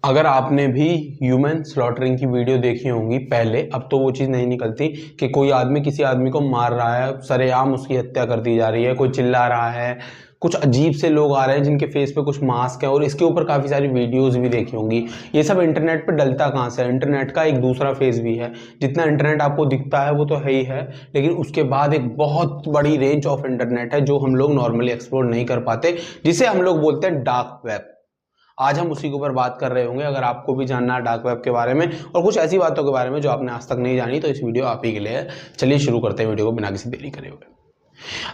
अगर आपने भी ह्यूमन स्लॉटरिंग की वीडियो देखी होंगी पहले, अब तो वो चीज़ नहीं निकलती कि कोई आदमी किसी आदमी को मार रहा है, सरेआम उसकी हत्या कर दी जा रही है, कोई चिल्ला रहा है, कुछ अजीब से लोग आ रहे हैं जिनके फेस पे कुछ मास्क है, और इसके ऊपर काफ़ी सारी वीडियोस भी देखी होंगी। ये सब इंटरनेट पे डलता कहाँ से है? इंटरनेट का एक दूसरा फेस भी है। जितना इंटरनेट आपको दिखता है वो तो है ही है, लेकिन उसके बाद एक बहुत बड़ी रेंज ऑफ इंटरनेट है जो हम लोग नॉर्मली एक्सप्लोर नहीं कर पाते, जिसे हम लोग बोलते हैं डार्क वेब। आज हम उसी के ऊपर बात कर रहे होंगे। अगर आपको भी जानना है डार्क वेब के बारे में और कुछ ऐसी बातों के बारे में जो आपने आज तक नहीं जानी, तो इस वीडियो आप ही के लिए है। चलिए शुरू करते हैं वीडियो को बिना किसी देरी करे हुए।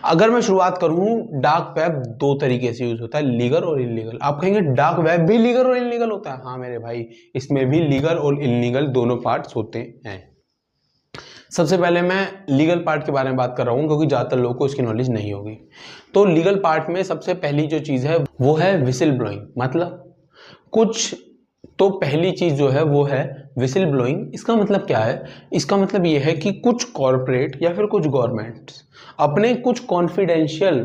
अगर मैं शुरुआत करूं, डार्क वेब दो तरीके से यूज होता है, लीगल और इलीगल। आप कहेंगे डार्क वेब भी लीगल और इलीगल होता है? हाँ मेरे भाई, इसमें भी लीगल और इलीगल दोनों पार्ट्स होते हैं। सबसे पहले मैं लीगल पार्ट के बारे में बात कर रहा हूं क्योंकि ज्यादातर लोगों को इसकी नॉलेज नहीं होगी। तो लीगल पार्ट में सबसे पहली जो चीज है वो है विसिल ब्लोइंग। मतलब कुछ तो पहली चीज जो है वो है विसिल ब्लोइंग। इसका मतलब क्या है? इसका मतलब ये है कि कुछ कॉरपोरेट या फिर कुछ गवर्नमेंट्स अपने कुछ कॉन्फिडेंशियल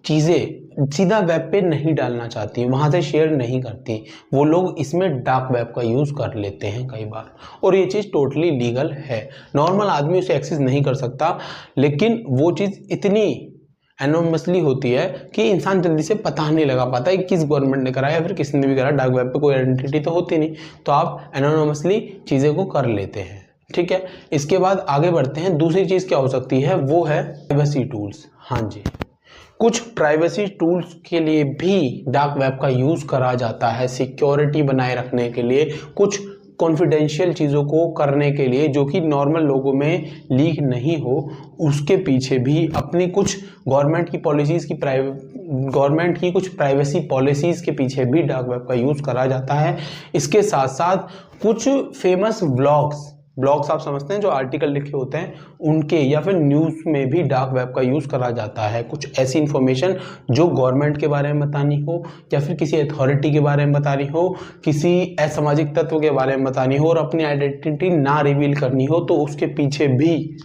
चीजें सीधा वेब पे नहीं डालना चाहती, वहां से शेयर नहीं करती, वो लोग इसमें डार्क वेब का यूज कर लेते हैं कई बार, और ये चीज टोटली लीगल है। नॉर्मल आदमी उसे एक्सेस नहीं कर सकता, लेकिन वो चीज इतनी एनोमसली होती है कि इंसान जल्दी से पता नहीं लगा पाता है किस गवर्नमेंट ने करा या फिर किसने भी करा। डार्क वेब पे कोई आइडेंटिटी तो होती नहीं, तो आप एनोनमसली चीज़ें को कर लेते हैं। ठीक है, इसके बाद आगे बढ़ते हैं। दूसरी चीज़ क्या हो सकती है? वो है प्राइवेसी टूल्स। हाँ जी, कुछ प्राइवेसी टूल्स के लिए भी डार्क वेब का यूज़ करा जाता है, सिक्योरिटी बनाए रखने के लिए, कुछ कॉन्फिडेंशियल चीज़ों को करने के लिए जो कि नॉर्मल लोगों में लीक नहीं हो। उसके पीछे भी अपनी कुछ गवर्नमेंट की पॉलिसीज़ की गवर्नमेंट की कुछ प्राइवेसी पॉलिसीज़ के पीछे भी डार्क वेब का यूज़ करा जाता है। इसके साथ साथ कुछ फेमस ब्लॉग्स आप समझते हैं, जो आर्टिकल लिखे होते हैं उनके, या फिर न्यूज़ में भी डार्क वेब का यूज़ करा जाता है। कुछ ऐसी इंफॉर्मेशन जो गवर्नमेंट के बारे में बतानी हो या फिर किसी अथॉरिटी के बारे में बतानी हो, किसी असामाजिक तत्व के बारे में बतानी हो और अपनी आइडेंटिटी ना रिवील करनी हो, तो उसके पीछे भी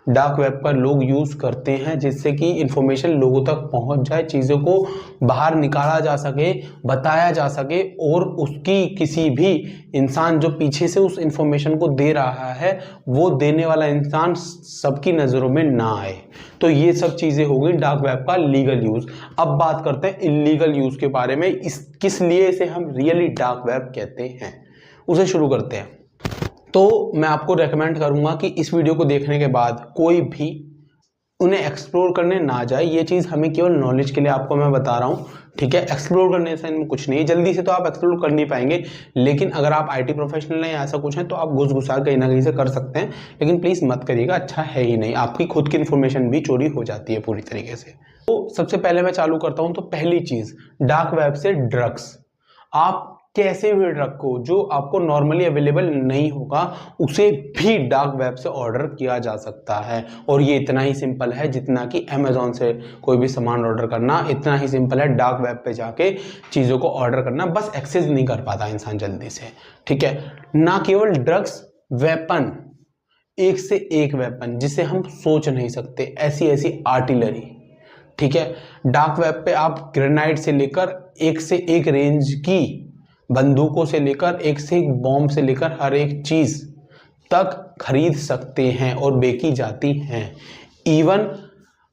डार्क वेब का लोग यूज़ करते हैं, जिससे कि इंफॉर्मेशन लोगों तक पहुंच जाए, चीज़ों को बाहर निकाला जा सके, बताया जा सके, और उसकी किसी भी इंसान जो पीछे से उस इंफॉर्मेशन को दे रहा है, वो देने वाला इंसान सबकी नज़रों में ना आए। तो ये सब चीज़ें हो गई डार्क वेब का लीगल यूज़। अब बात करते हैं इलीगल यूज़ के बारे में, किस लिए इसे हम रियली डार्क वेब कहते हैं, उसे शुरू करते हैं। तो मैं आपको रेकमेंड करूंगा कि इस वीडियो को देखने के बाद कोई भी उन्हें एक्सप्लोर करने ना जाए। ये चीज़ हमें केवल नॉलेज के लिए आपको मैं बता रहा हूँ, ठीक है। एक्सप्लोर करने से इनमें कुछ नहीं है, जल्दी से तो आप एक्सप्लोर कर नहीं पाएंगे, लेकिन अगर आप आईटी प्रोफेशनल हैं या ऐसा कुछ है तो आप घुस घुसा कहीं ना कहीं से कर सकते हैं, लेकिन प्लीज़ मत करिएगा, अच्छा है ही नहीं। आपकी खुद की इन्फॉर्मेशन भी चोरी हो जाती है पूरी तरीके से। तो सबसे पहले मैं चालू करता हूँ। तो पहली चीज़, डार्क वेब से ड्रग्स। आप कैसे भी ड्रग को जो आपको नॉर्मली अवेलेबल नहीं होगा, उसे भी डार्क वेब से ऑर्डर किया जा सकता है। और ये इतना ही सिंपल है जितना कि अमेजोन से कोई भी सामान ऑर्डर करना, इतना ही सिंपल है डार्क वेब पे जाके चीज़ों को ऑर्डर करना। बस एक्सेस नहीं कर पाता इंसान जल्दी से, ठीक है। ना केवल ड्रग्स, वेपन, एक से एक वेपन जिसे हम सोच नहीं सकते, ऐसी ऐसी आर्टिलरी, ठीक है। डार्क वेब पे आप ग्रेनाइड से लेकर एक से एक रेंज की बंदूकों से लेकर एक से एक बॉम्ब से लेकर हर एक चीज तक खरीद सकते हैं और बेची जाती हैं। इवन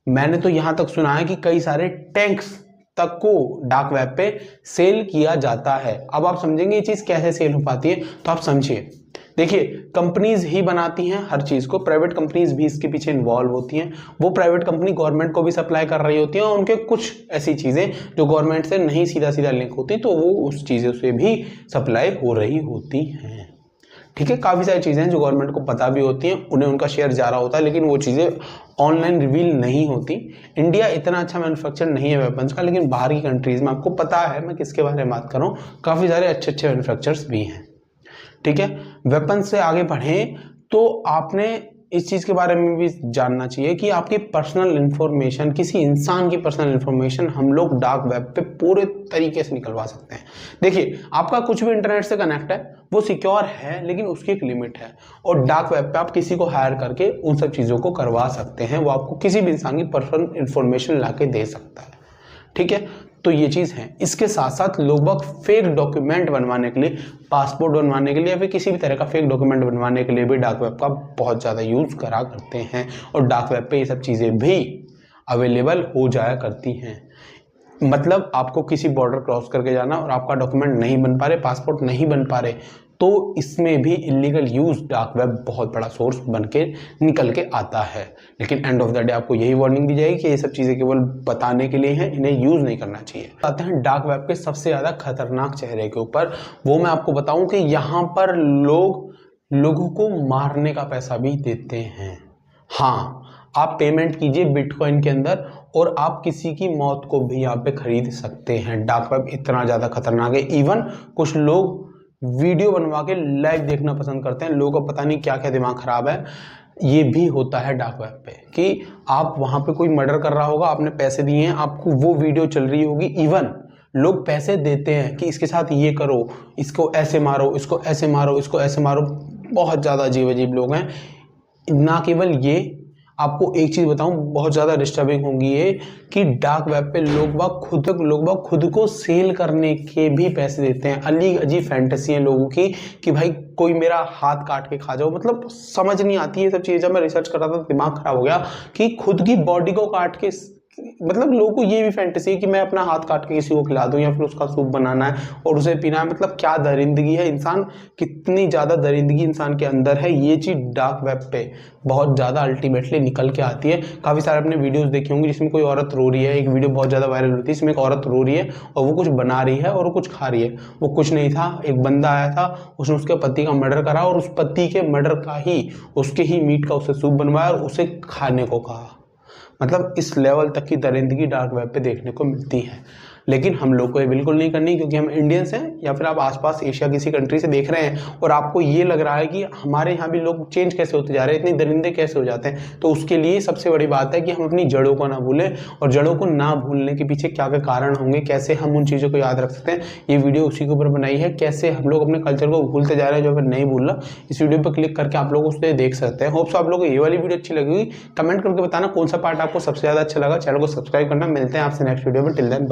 मैंने तो यहां तक सुना है कि कई सारे टैंक्स तक को डार्क वेब पे सेल किया जाता है। अब आप समझेंगे ये चीज कैसे सेल हो पाती है, तो आप समझिए। देखिए, कंपनीज ही बनाती हैं हर चीज को, प्राइवेट कंपनीज भी इसके पीछे इन्वॉल्व होती हैं। वो प्राइवेट कंपनी गवर्नमेंट को भी सप्लाई कर रही होती हैं, और उनके कुछ ऐसी चीजें जो गवर्नमेंट से नहीं सीधा सीधा लिंक होती, तो वो उस चीजों से भी सप्लाई हो रही होती हैं, ठीक है। काफी सारी चीजें जो गवर्नमेंट को पता भी होती हैं, उन्हें उनका शेयर जा रहा होता है, लेकिन वो चीजें ऑनलाइन रिवील नहीं होती। इंडिया इतना अच्छा मैन्युफैक्चर नहीं है वेपन्स का, लेकिन बाहर की कंट्रीज में आपको पता है मैं किसके बारे में बात कर रहा हूँ, काफी सारे अच्छे अच्छे मैन्युफैक्चरर्स भी हैं, ठीक है। वेपन से आगे बढ़ें तो आपने इस चीज के बारे में भी जानना चाहिए कि आपकी पर्सनल इंफॉर्मेशन, किसी इंसान की पर्सनल इंफॉर्मेशन हम लोग डार्क वेब पे पूरे तरीके से निकलवा सकते हैं। देखिए, आपका कुछ भी इंटरनेट से कनेक्ट है वो सिक्योर है, लेकिन उसकी एक लिमिट है, और डार्क वेब पे आप किसी को हायर करके उन सब चीजों को करवा सकते हैं। वो आपको किसी भी इंसान की पर्सनल इंफॉर्मेशन ला के दे सकता है, ठीक है। तो ये चीज़ है। इसके साथ साथ लोग फेक डॉक्यूमेंट बनवाने के लिए, पासपोर्ट बनवाने के लिए या फिर किसी भी तरह का फेक डॉक्यूमेंट बनवाने के लिए भी डार्क वेब का बहुत ज़्यादा यूज़ करा करते हैं, और डार्क वेब पे ये सब चीज़ें भी अवेलेबल हो जाया करती हैं। मतलब आपको किसी बॉर्डर क्रॉस करके जाना और आपका डॉक्यूमेंट नहीं बन पा रहे, पासपोर्ट नहीं बन पा रहे, तो इसमें भी इलीगल यूज डार्क वेब बहुत बड़ा सोर्स बन के निकल के आता है। लेकिन एंड ऑफ द डे आपको यही वार्निंग दी जाएगी कि ये सब चीज़ें केवल बताने के लिए हैं, इन्हें यूज़ नहीं करना चाहिए। आते हैं डार्क वेब के सबसे ज़्यादा खतरनाक चेहरे के ऊपर। वो मैं आपको बताऊं कि यहाँ पर लोगों को मारने का पैसा भी देते हैं। हाँ, आप पेमेंट कीजिए बिटकॉइन के अंदर और आप किसी की मौत को भी यहाँ पे खरीद सकते हैं। डार्क वेब इतना ज़्यादा खतरनाक है। इवन कुछ लोग वीडियो बनवा के लाइव देखना पसंद करते हैं। लोगों का पता नहीं क्या क्या दिमाग खराब है। ये भी होता है डार्क वेब पे कि आप वहाँ पे कोई मर्डर कर रहा होगा, आपने पैसे दिए हैं, आपको वो वीडियो चल रही होगी। इवन लोग पैसे देते हैं कि इसके साथ ये करो, इसको ऐसे मारो, इसको ऐसे मारो, इसको ऐसे मारो। बहुत ज़्यादा अजीब अजीब लोग हैं। ना केवल ये, आपको एक चीज़ बताऊं बहुत ज़्यादा डिस्टर्बिंग होगी ये, कि डार्क वेब पे लोग खुद को सेल करने के भी पैसे देते हैं। अजीब फैंटेसी है लोगों की कि भाई कोई मेरा हाथ काट के खा जाओ। मतलब समझ नहीं आती है सब चीज़ें। जब मैं रिसर्च कर रहा था दिमाग खराब हो गया कि खुद की बॉडी को काट के, मतलब लोगों को ये भी फैंटेसी है कि मैं अपना हाथ काट के किसी को खिला दूं या फिर उसका सूप बनाना है और उसे पीना है। मतलब क्या दरिंदगी है इंसान, कितनी ज़्यादा दरिंदगी इंसान के अंदर है। ये चीज़ डार्क वेब पे बहुत ज़्यादा अल्टीमेटली निकल के आती है। काफ़ी सारे अपने वीडियोस देखे होंगे जिसमें कोई औरत रो रही है। एक वीडियो बहुत ज़्यादा वायरल हुई थी, इसमें एक औरत रो रही है और वो कुछ बना रही है और वो कुछ खा रही है। वो कुछ नहीं था, एक बंदा आया था, उसने उसके पति का मर्डर करा और उस पति के मर्डर का ही, उसके ही मीट का उसे सूप बनवाया और उसे खाने को कहा। मतलब इस लेवल तक की दरिंदगी डार्क वेब पे देखने को मिलती है। लेकिन हम लोग को ये बिल्कुल नहीं करनी, क्योंकि हम इंडियंस हैं, या फिर आप आसपास एशिया किसी कंट्री से देख रहे हैं और आपको ये लग रहा है कि हमारे यहाँ भी लोग चेंज कैसे होते जा रहे हैं, इतनी दरिंदे कैसे हो जाते हैं। तो उसके लिए सबसे बड़ी बात है कि हम अपनी जड़ों को ना भूलें, और जड़ों को ना भूलने के पीछे क्या क्या कारण होंगे, कैसे हम उन चीज़ों को याद रख सकते हैं। ये वीडियो उसी के ऊपर बनाई है, कैसे हम लोग अपने कल्चर को भूलते जा रहे हैं जो फिर नहीं भूलना। इस वीडियो पर क्लिक करके आप लोग उससे देख सकते हैं। होप्स आप लोग को ये वाली वीडियो अच्छी लगी। कमेंट करके बताना कौन सा पार्ट आपको सबसे ज़्यादा अच्छा लगा। चैनल को सब्सक्राइब करना। मिलते हैं आपसे नेक्स्ट वीडियो में। Till then.